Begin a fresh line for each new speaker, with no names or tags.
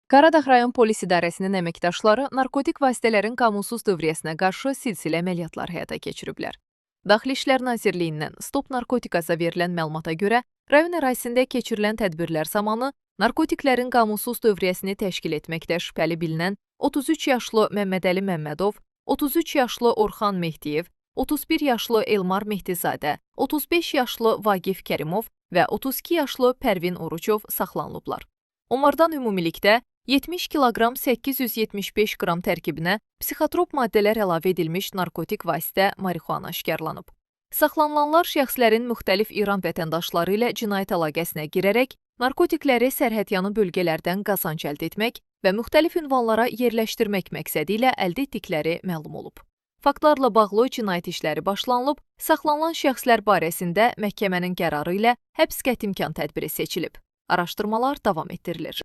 Qaradağ rayon polis idarəsinin əməkdaşları narkotik vasitələrin qanunsuz dövriyyəsinə qarşı silsilə əməliyyatlar həyata keçiriblər. Daxili İşlər Nazirliyindən Stop Narkotikasa verilən məlumata görə, rayon ərazisində keçirilən tədbirlər zamanı narkotiklərin qanunsuz dövriyyəsini təşkil etməkdə şübhəli bilinən 33 yaşlı Məmmədəli Məmmədov, 33 yaşlı Orxan Mehdiyev, 31 yaşlı Elmar Mehdizadə, 35 yaşlı Vaqif Kərimov və 32 yaşlı Pərvin Oruçov saxlanılıblar. Onlardan ümumilikdə 70 kiloqram 875 qram tərkibinə psixotrop maddələr əlavə edilmiş narkotik vasitə marixuana aşkarlanıb. Saxlanılanlar şəxslərin müxtəlif İran vətəndaşları ilə cinayət əlaqəsinə girərək, narkotikləri sərhədyanı bölgələrdən qazanc əldə etmək və müxtəlif ünvanlara yerləşdirmək məqsədi ilə əldə etdikləri məlum olub. Faktlarla bağlı cinayət işləri başlanılıb, saxlanılan şəxslər barəsində məhkəmənin qərarı ilə həbs qətimkan tədbiri seçilib. Araşdırmalar davam etdirilir.